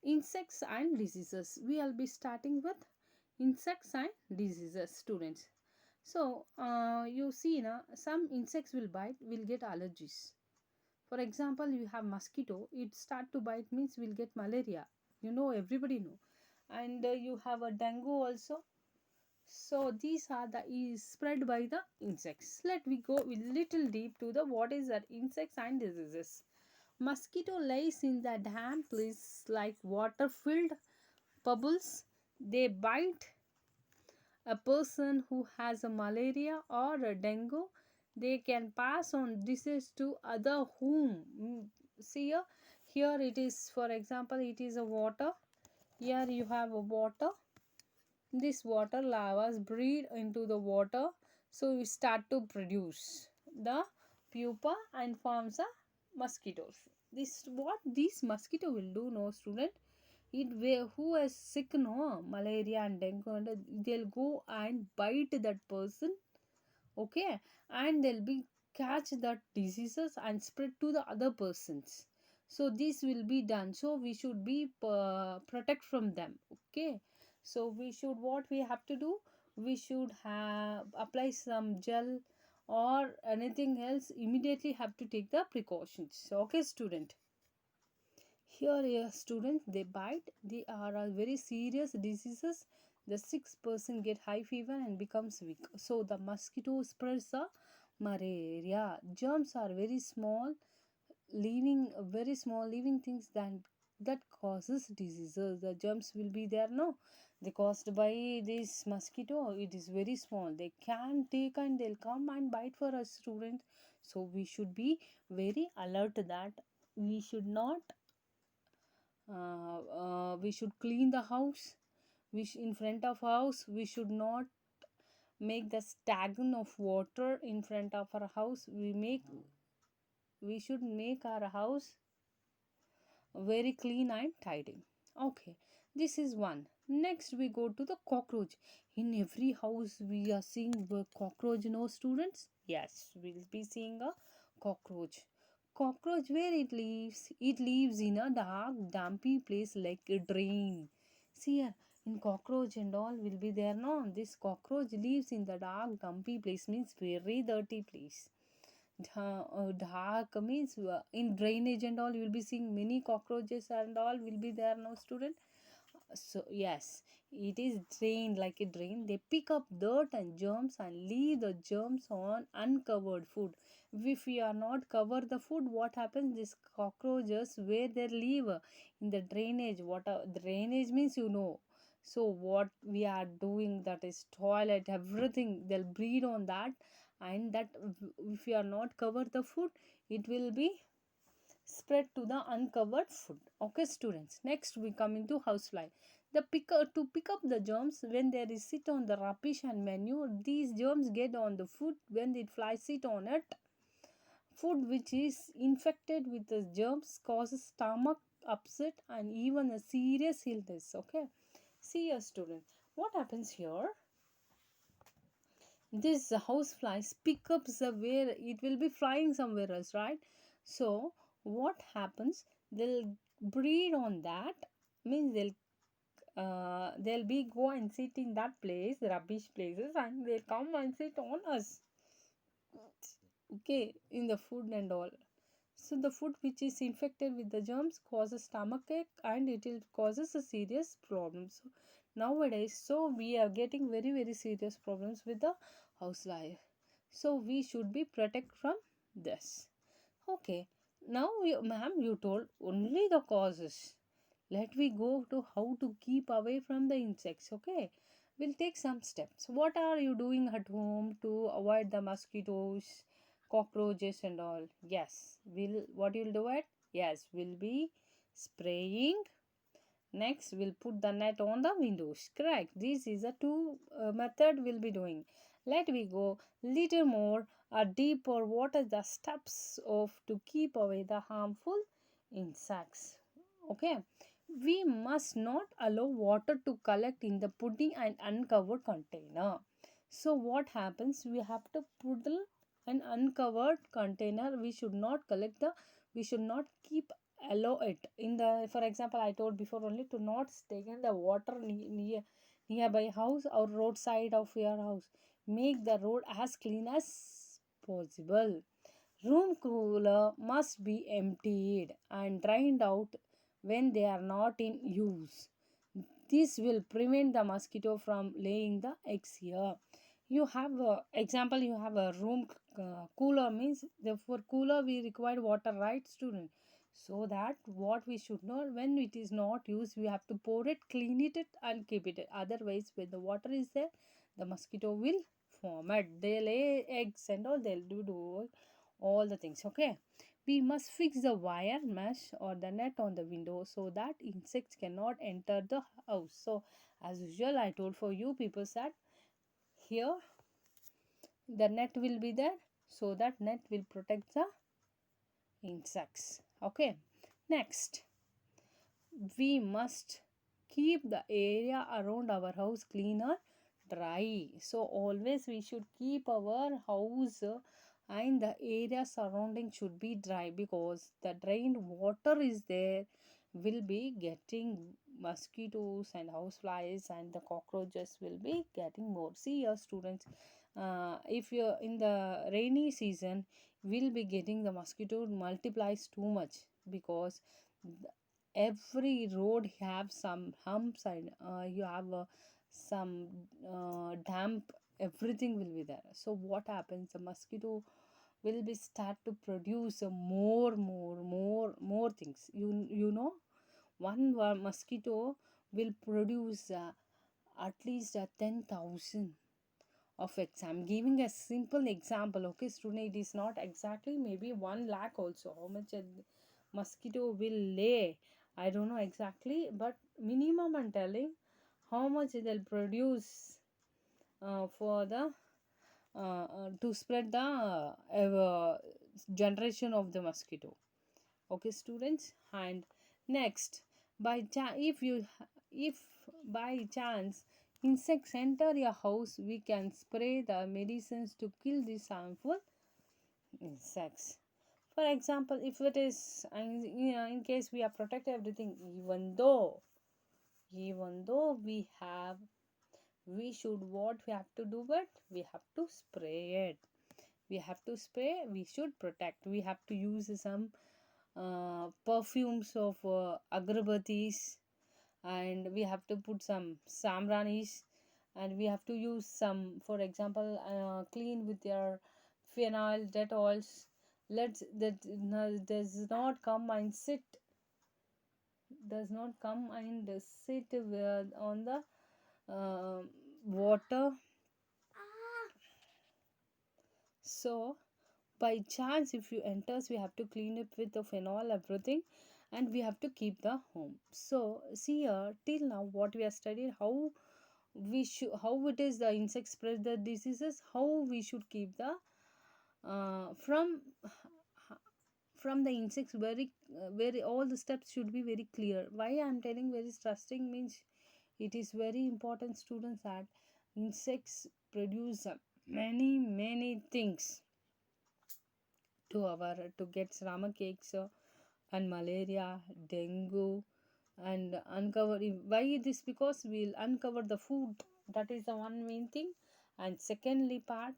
Insects and diseases. We will be starting with insects and diseases, students. So you see now, some insects will bite, will get allergies. For example, you have mosquito, it start to bite means we'll get malaria. You know, everybody know. And you have a dengue also. So these are the is spread by the insects. Let we go a little deep to the what is that insects and diseases. Mosquito lays in the damp place like water filled bubbles. They bite a person who has a malaria or a dengue. They can pass on disease to other whom. See here it is, for example, it is a water. Here you have a water. This water lavas breed into the water, so we start to produce the pupa and forms a mosquitoes. This what this mosquito will do, no student. It will, who is sick, no malaria and dengue, and they'll go and bite that person, okay, and they'll be catch that diseases and spread to the other persons. So this will be done, so we should be protect from them, okay. So we should, what we have to do, we should have apply some gel or anything else, immediately have to take the precautions, okay student. Here a student, they bite, they are a very serious diseases. The sick person get high fever and becomes weak. So the mosquito spreads the malaria. Germs are very small, living things that causes diseases. The germs will be there, no, they caused by this mosquito. It is very small. They can take and they'll come and bite for us students. So we should be very alert that we should not we should clean the house. In front of house we should not make the stagnant of water in front of our house. We should make our house very clean and tidy, okay. This is one. Next we go to the cockroach. In every house we are seeing the cockroach, no students? Yes, we'll be seeing a cockroach. Cockroach, where it lives? It lives in a dark dumpy place like a drain. See here, in cockroach and all will be there, no, this cockroach lives in the dark dumpy place means very dirty place. Dark means in drainage and all you will be seeing many cockroaches and all will be there, no student. So yes, it is drained like a drain. They pick up dirt and germs and leave the germs on uncovered food. If we are not cover the food, what happens? These cockroaches where they live in the drainage. What drainage means, you know. So what we are doing, that is toilet, everything they'll breed on that. And that if we are not cover the food, it will be spread to the uncovered food, okay students. Next we come into housefly. The picker to pick up the germs when there is sit on the rubbish and manure. These germs get on the food when the fly sit on it. Food which is infected with the germs causes stomach upset and even a serious illness, okay. See a student, what happens here? This house flies pick up the where it will be flying somewhere else, right? So what happens, they'll breed on that, means they'll be go and sit in that place, rubbish places, and they come and sit on us, okay, in the food and all. So the food which is infected with the germs causes stomachache and it will causes a serious problem. So nowadays, so we are getting very serious problems with the house life. So we should be protect from this. Okay. Now, ma'am, you told only the causes. Let we go to how to keep away from the insects. Okay. We'll take some steps. What are you doing at home to avoid the mosquitoes, cockroaches and all? Yes, will what you'll do it? Yes, we'll be spraying. Next we'll put the net on the windows, correct. This is a two method we'll be doing. Let we go little more deeper. What are the steps of to keep away the harmful insects? Okay, we must not allow water to collect in the pudding and uncovered container. So what happens, we have to put an uncovered container. We should not collect the, we should not keep allow it in the, for example, I told before only, to not stay in the water nearby house or roadside of your house. Make the road as clean as possible. Room cooler must be emptied and drained out when they are not in use. This will prevent the mosquito from laying the eggs here. You have a example, you have a room cooler means, for cooler we require water, right student? So that what we should know, when it is not used we have to pour it, clean it and keep it. Otherwise when the water is there, the mosquito will form it, they lay eggs and all, they'll do all the things. Okay, we must fix the wire mesh or the net on the window so that insects cannot enter the house. So as usual I told for you people that here the net will be there, so that net will protect the insects. Okay, next we must keep the area around our house clean or dry. So always we should keep our house and the area surrounding should be dry, because the drained water is there will be getting mosquitoes and houseflies, and the cockroaches will be getting more. See your students, if you're in the rainy season, will be getting the mosquito multiplies too much, because every road have some humps, and you have some damp, everything will be there. So what happens, the mosquito will be start to produce more things. You know, one mosquito will produce at least 10,000 of eggs. I'm giving a simple example. Okay student, it is not exactly, maybe 1 lakh also, how much a mosquito will lay, I don't know exactly, but minimum I'm telling how much they'll produce for the to spread the generation of the mosquito. Okay students, and next, if by chance insects enter your house, we can spray the medicines to kill these harmful insects. For example, if it is in case we have protected everything, even though we should, what we have to do, but we have to spray it. We should protect, we have to use some perfumes of agarbatis, and we have to put some samranis, and we have to use some, for example, clean with your phenyl detols. Let's that does not come and sit, does not come and sit on the uh, water. So by chance if you enters, we have to clean it with the phenol everything, and we have to keep the home. So see here, till now what we have studied, how we should, how it is the insects spread the diseases, how we should keep the uh, from from the insects, very all the steps should be very clear. Why I am telling very trusting means, it is very important students that insects produce many things to our, to get stomach aches and malaria, dengue, and uncover why this, because we'll uncover the food, that is the one main thing. And secondly part,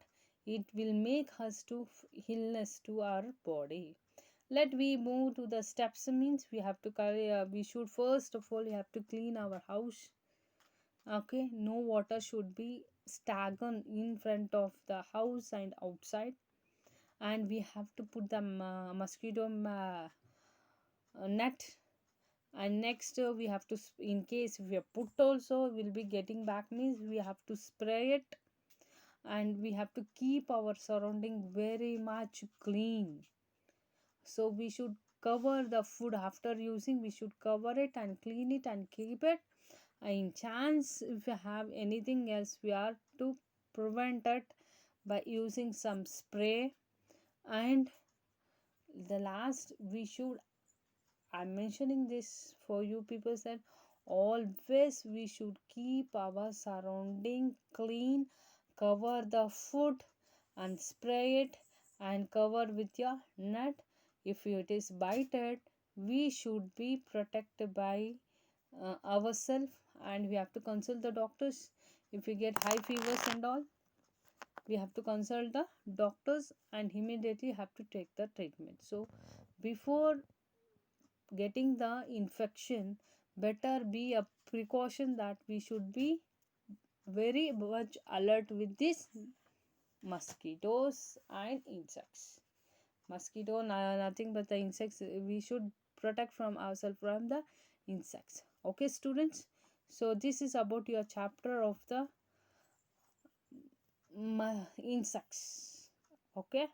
it will make us to illness to our body. Let we move to the steps means, we have to carry we should first of all, we have to clean our house. Okay, no water should be stagnant in front of the house and outside. And we have to put the mosquito net. And next we have to in case we have put also, will be getting back means, we have to spray it. And we have to keep our surrounding very much clean. So we should cover the food after using, we should cover it and clean it and keep it. In chance if we have anything else, we are to prevent it by using some spray. And the last, we should, I'm mentioning this for you people, that always we should keep our surrounding clean, cover the food and spray it, and cover with your net. If it is bited, we should be protected by ourselves, and we have to consult the doctors. If we get high fevers and all, we have to consult the doctors and immediately have to take the treatment. So before getting the infection, better be a precaution that we should be very much alert with these mosquitoes and insects. Mosquito, nothing but the insects. We should protect from ourselves from the insects. Okay, students. So this is about your chapter of the insects. Okay.